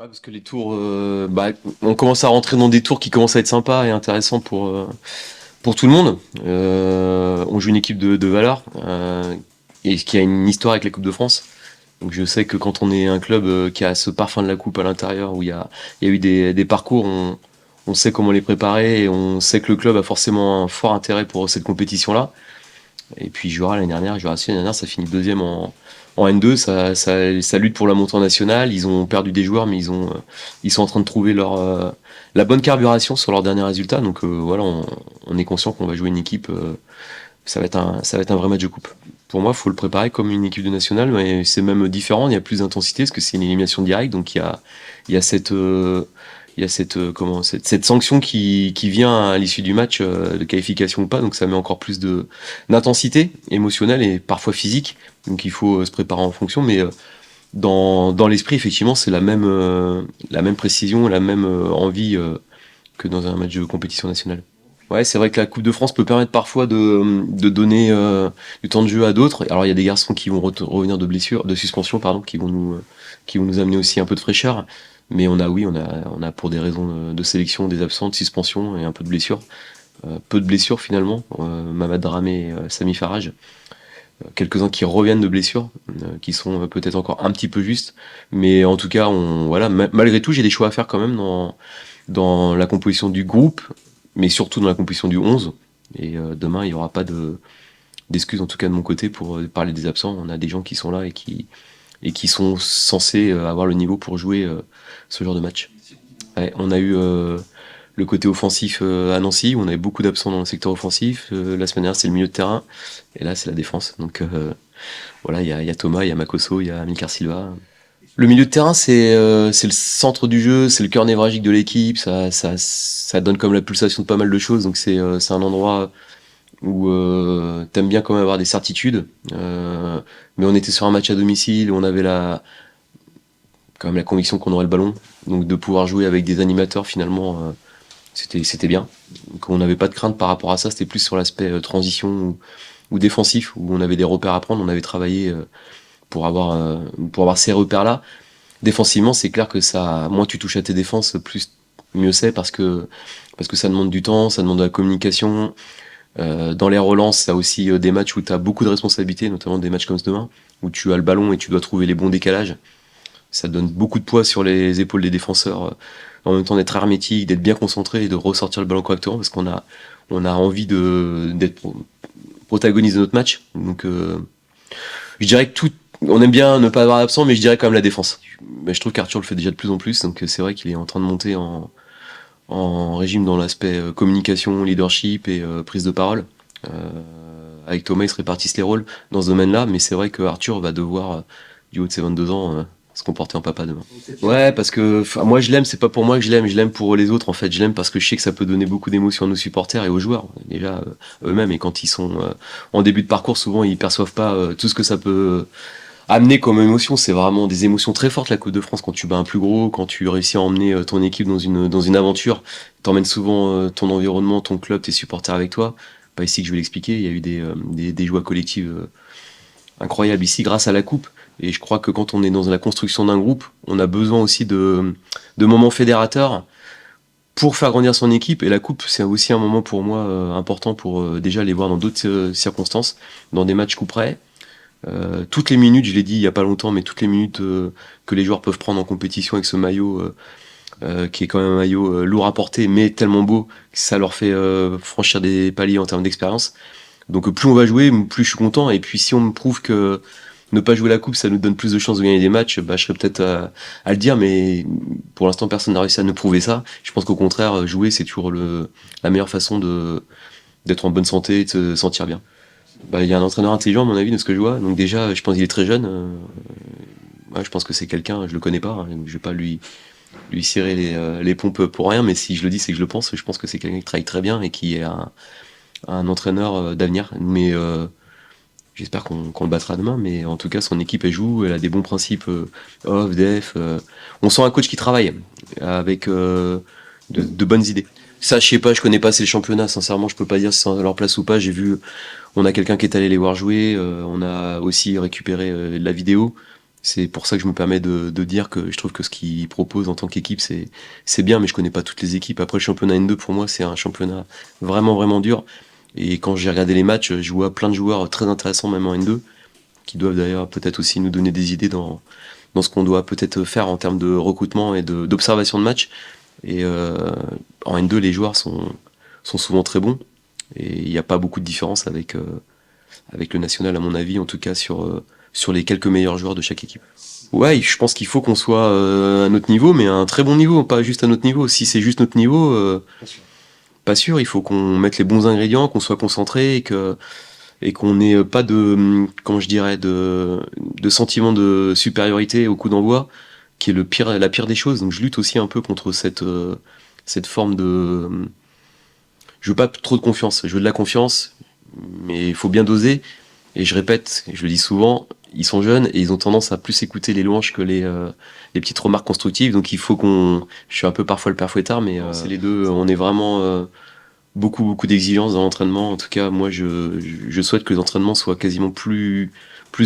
Ouais, parce que les tours, on commence à rentrer dans des tours qui commencent à être sympas et intéressants pour tout le monde. On joue une équipe de valeur et qui a une histoire avec la Coupe de France. Donc je sais que quand on est un club qui a ce parfum de la coupe à l'intérieur, où il y a eu des parcours, on sait comment les préparer et on sait que le club a forcément un fort intérêt pour cette compétition-là. Et puis Jura l'année dernière, ça finit deuxième en N2, ça lutte pour la montée en nationale. Ils ont perdu des joueurs, mais ils sont en train de trouver la bonne carburation sur leurs derniers résultats. Donc voilà, on est conscient qu'on va jouer une équipe. Ça va être un vrai match de coupe. Pour moi, il faut le préparer comme une équipe de nationale, mais c'est même différent. Il y a plus d'intensité parce que c'est une élimination directe, donc il y a cette sanction qui vient à l'issue du match, de qualification ou pas, donc ça met encore plus d'intensité émotionnelle et parfois physique. Donc il faut se préparer en fonction, mais dans l'esprit, effectivement, c'est la même précision, la même envie que dans un match de compétition nationale. Ouais, c'est vrai que la Coupe de France peut permettre parfois de donner du temps de jeu à d'autres. Alors il y a des garçons qui vont revenir de blessure, de suspension, pardon, qui vont nous amener aussi un peu de fraîcheur. Mais on a pour des raisons de sélection des absents, de suspension et un peu de blessures. Peu de blessures finalement. Mamad Dramé et Sami Faraj. Quelques-uns qui reviennent de blessures, qui sont peut-être encore un petit peu justes. Mais en tout cas, voilà, malgré tout, j'ai des choix à faire quand même dans la composition du groupe, mais surtout dans la composition du 11. Et demain, il n'y aura pas d'excuses, en tout cas de mon côté, pour parler des absents. On a des gens qui sont là et qui sont censés avoir le niveau pour jouer ce genre de match. Ouais, on a eu le côté offensif à Nancy, où on avait beaucoup d'absents dans le secteur offensif. La semaine dernière, c'est le milieu de terrain, et là, c'est la défense. Donc voilà, il y a Thomas, il y a Makosso, il y a Amilcar Silva. Le milieu de terrain, c'est le centre du jeu, c'est le cœur névralgique de l'équipe, ça donne comme la pulsation de pas mal de choses, donc c'est un endroit où t'aimes bien quand même avoir des certitudes. Mais on était sur un match à domicile, où on avait quand même la conviction qu'on aurait le ballon, donc de pouvoir jouer avec des animateurs finalement, c'était bien. Donc on n'avait pas de crainte par rapport à ça, c'était plus sur l'aspect transition ou défensif, où on avait des repères à prendre, on avait travaillé pour avoir ces repères-là. Défensivement, c'est clair que moins tu touches à tes défenses, plus mieux c'est parce que ça demande du temps, ça demande de la communication. Dans les relances, ça a aussi des matchs où tu as beaucoup de responsabilités, notamment des matchs comme ce demain, où tu as le ballon et tu dois trouver les bons décalages. Ça donne beaucoup de poids sur les épaules des défenseurs, en même temps d'être hermétique, d'être bien concentré et de ressortir le ballon correctement, parce on a envie d'être protagoniste de notre match. Donc je dirais que on aime bien ne pas avoir d'absent, mais je dirais quand même la défense. Mais je trouve qu'Arthur le fait déjà de plus en plus, donc c'est vrai qu'il est en train de monter en régime dans l'aspect communication, leadership et prise de parole. Avec Thomas, ils se répartissent les rôles dans ce domaine-là, mais c'est vrai que Arthur va devoir, du haut de ses 22 ans, se comporter en papa demain. Ouais, parce que moi je l'aime, c'est pas pour moi que je l'aime pour les autres en fait. Je l'aime parce que je sais que ça peut donner beaucoup d'émotions à nos supporters et aux joueurs, déjà eux-mêmes. Et quand ils sont en début de parcours, souvent ils perçoivent pas tout ce que ça peut amener comme émotion. C'est vraiment des émotions très fortes la Coupe de France quand tu bats un plus gros, quand tu réussis à emmener ton équipe dans une aventure. T'emmènes souvent ton environnement, ton club, tes supporters avec toi. Pas ici que je vais l'expliquer. Il y a eu des joies collectives incroyables ici grâce à la Coupe. Et je crois que quand on est dans la construction d'un groupe, on a besoin aussi de moments fédérateurs pour faire grandir son équipe. Et la coupe, c'est aussi un moment pour moi important pour déjà les voir dans d'autres circonstances, dans des matchs coup près. Toutes les minutes, je l'ai dit il y a pas longtemps, mais toutes les minutes que les joueurs peuvent prendre en compétition avec ce maillot, qui est quand même un maillot lourd à porter, mais tellement beau, que ça leur fait franchir des paliers en termes d'expérience. Donc plus on va jouer, plus je suis content. Et puis si on me prouve que ne pas jouer la coupe, ça nous donne plus de chances de gagner des matchs, bah, je serais peut-être à le dire, mais pour l'instant, personne n'a réussi à nous prouver ça. Je pense qu'au contraire, jouer, c'est toujours la meilleure façon d'être en bonne santé et de se sentir bien. Bah, il y a un entraîneur intelligent, à mon avis, de ce que je vois. Donc déjà, je pense qu'il est très jeune. Ouais, je pense que c'est quelqu'un, je le connais pas, hein, je vais pas lui cirer les pompes pour rien, mais si je le dis, c'est que je le pense. Je pense que c'est quelqu'un qui travaille très bien et qui est un entraîneur d'avenir. Mais j'espère qu'on le battra demain, mais en tout cas, son équipe, elle joue, elle a des bons principes off, def. On sent un coach qui travaille avec de bonnes idées. Ça, je sais pas, je connais pas assez les championnats, sincèrement, je peux pas dire si c'est à leur place ou pas. J'ai vu, on a quelqu'un qui est allé les voir jouer, on a aussi récupéré de la vidéo. C'est pour ça que je me permets de dire que je trouve que ce qu'ils proposent en tant qu'équipe, c'est bien, mais je connais pas toutes les équipes. Après, le championnat N2, pour moi, c'est un championnat vraiment, vraiment dur. Et quand j'ai regardé les matchs, je vois plein de joueurs très intéressants, même en N2, qui doivent d'ailleurs peut-être aussi nous donner des idées dans ce qu'on doit peut-être faire en termes de recrutement et d'observation de match. Et en N2, les joueurs sont souvent très bons. Et il n'y a pas beaucoup de différence avec le national, à mon avis, en tout cas sur les quelques meilleurs joueurs de chaque équipe. Ouais, je pense qu'il faut qu'on soit à notre niveau, mais à un très bon niveau, pas juste à notre niveau. Si c'est juste notre niveau, pas sûr, il faut qu'on mette les bons ingrédients, qu'on soit concentré et qu'on n'ait pas comment je dirais, de sentiment de supériorité au coup d'envoi, qui est la pire des choses. Donc je lutte aussi un peu contre cette forme de. Je veux pas trop de confiance, je veux de la confiance, mais il faut bien doser. Et je répète, je le dis souvent, ils sont jeunes et ils ont tendance à plus écouter les louanges que les petites remarques constructives. Donc il faut qu'on. Je suis un peu parfois le père fouettard, mais c'est les deux. On est vraiment beaucoup d'exigences dans l'entraînement. En tout cas, moi, je souhaite que les entraînements soient quasiment plus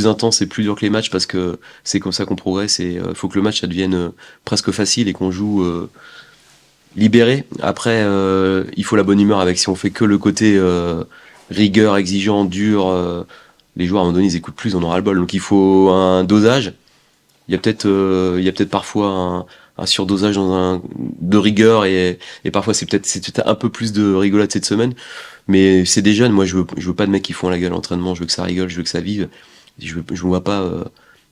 intenses et plus durs que les matchs parce que c'est comme ça qu'on progresse et il faut que le match ça devienne presque facile et qu'on joue libéré. Après, il faut la bonne humeur avec. Si on fait que le côté rigueur, exigeant, dur, les joueurs à un moment donné ils écoutent plus, on aura le bol. Donc il faut un dosage. Il y a peut-être parfois un surdosage de rigueur et parfois c'est peut-être un peu plus de rigolade cette semaine. Mais c'est des jeunes, moi je veux pas de mecs qui font la gueule à l'entraînement, je veux que ça rigole, je veux que ça vive. Je me vois pas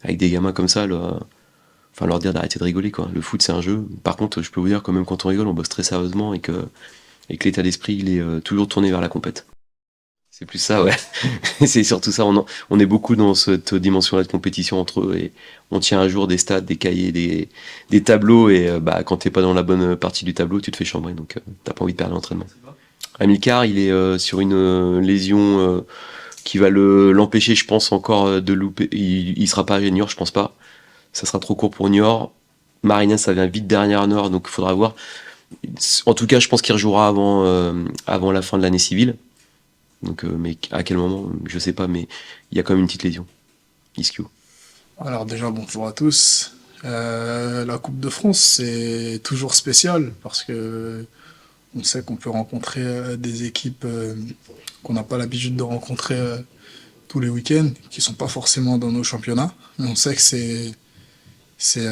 avec des gamins comme ça, leur dire d'arrêter de rigoler quoi. Le foot c'est un jeu. Par contre, je peux vous dire que même quand on rigole, on bosse très sérieusement et que l'état d'esprit il est toujours tourné vers la compète. C'est plus ça, ouais. C'est surtout ça. On est beaucoup dans cette dimension-là de compétition entre eux et on tient à jour des stats, des cahiers, des tableaux et quand t'es pas dans la bonne partie du tableau, tu te fais chambrer donc t'as pas envie de perdre l'entraînement. Amilcar, il est sur une lésion qui va l'empêcher, je pense, encore de louper. Il sera pas à Niort, je pense pas. Ça sera trop court pour Niort. Marina, ça vient vite derrière Niort, donc il faudra voir. En tout cas, je pense qu'il rejouera avant la fin de l'année civile. Donc, mais à quel moment, je sais pas, mais il y a quand même une petite lésion. Ischio. Alors déjà, bonjour à tous. La Coupe de France, c'est toujours spécial parce que on sait qu'on peut rencontrer des équipes qu'on n'a pas l'habitude de rencontrer tous les week-ends, qui sont pas forcément dans nos championnats. Mais on sait que c'est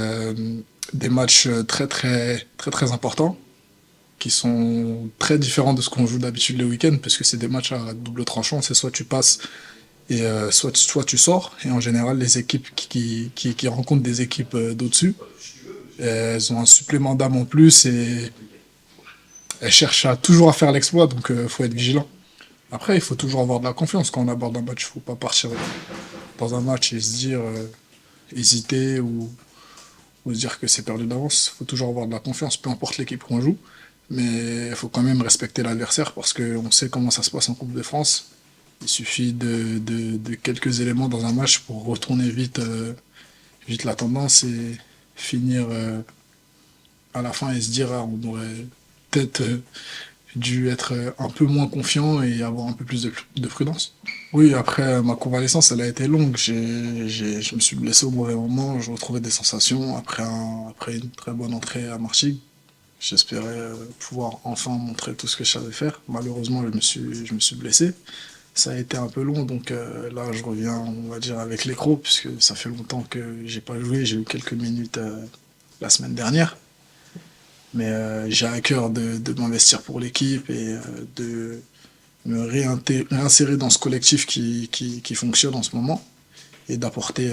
des matchs très importants, qui sont très différents de ce qu'on joue d'habitude les week-ends, parce que c'est des matchs à double tranchant. C'est soit tu passes et soit tu sors. Et en général, les équipes qui rencontrent des équipes d'au-dessus, elles ont un supplément d'âme en plus et elles cherchent toujours à faire l'exploit, donc il faut être vigilant. Après, il faut toujours avoir de la confiance quand on aborde un match. Il ne faut pas partir dans un match et se dire hésiter ou se dire que c'est perdu d'avance. Il faut toujours avoir de la confiance, peu importe l'équipe qu'on joue. Mais il faut quand même respecter l'adversaire parce qu'on sait comment ça se passe en Coupe de France. Il suffit de quelques éléments dans un match pour retourner vite la tendance et finir à la fin et se dire ah, on aurait peut-être dû être un peu moins confiant et avoir un peu plus de prudence. Oui, après ma convalescence, elle a été longue. Je me suis blessé au mauvais moment, je retrouvais des sensations après une très bonne entrée à Martigues. J'espérais pouvoir enfin montrer tout ce que je savais faire. Malheureusement, je me suis blessé. Ça a été un peu long, donc là, je reviens, on va dire, avec les crocs, puisque ça fait longtemps que j'ai pas joué. J'ai eu quelques minutes la semaine dernière. Mais j'ai à cœur de m'investir pour l'équipe et de me réinsérer dans ce collectif qui fonctionne en ce moment et d'apporter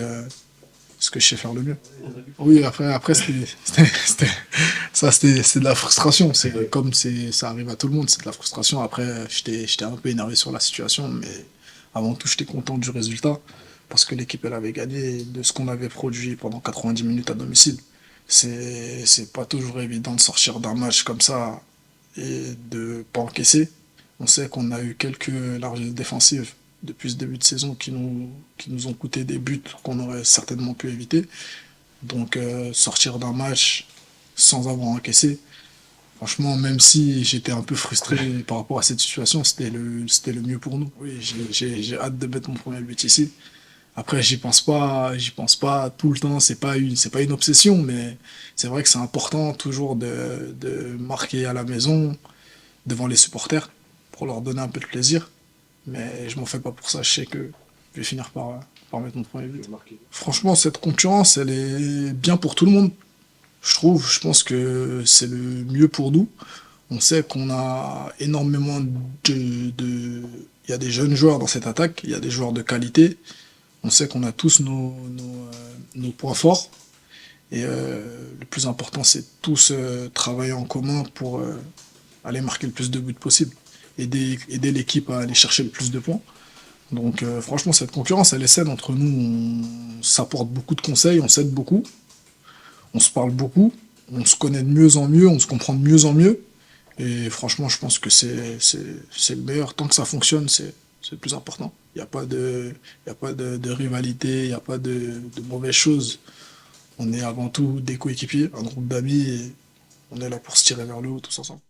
ce que je sais faire le mieux. Oui, après c'est de la frustration. C'est comme ça arrive à tout le monde, c'est de la frustration. Après, j'étais un peu énervé sur la situation, mais avant tout, j'étais content du résultat parce que l'équipe, elle avait gagné de ce qu'on avait produit pendant 90 minutes à domicile. C'est pas toujours évident de sortir d'un match comme ça et de pas encaisser. On sait qu'on a eu quelques largesses défensives depuis ce début de saison qui nous ont coûté des buts qu'on aurait certainement pu éviter. Donc sortir d'un match sans avoir encaissé, franchement, même si j'étais un peu frustré par rapport à cette situation, c'était le mieux pour nous. Oui, j'ai hâte de mettre mon premier but ici. Après, j'y pense pas tout le temps, c'est pas une obsession, mais c'est vrai que c'est important toujours de marquer à la maison, devant les supporters, pour leur donner un peu de plaisir. Mais je m'en fais pas pour ça, je sais que je vais finir par mettre mon premier but. Franchement, cette concurrence, elle est bien pour tout le monde. Je pense que c'est le mieux pour nous. On sait qu'on a énormément il y a des jeunes joueurs dans cette attaque, il y a des joueurs de qualité. On sait qu'on a tous nos points forts. Et le plus important, c'est tous travailler en commun pour aller marquer le plus de buts possible. Aider l'équipe à aller chercher le plus de points. Donc franchement, cette concurrence, elle est saine entre nous. On s'apporte beaucoup de conseils, on s'aide beaucoup, on se parle beaucoup, on se connaît de mieux en mieux, on se comprend de mieux en mieux. Et franchement, je pense que c'est le meilleur. Tant que ça fonctionne, c'est le plus important. Il n'y a pas y a pas de rivalité, il n'y a pas de mauvaises choses. On est avant tout des coéquipiers, un groupe d'amis, et on est là pour se tirer vers le haut tous ensemble.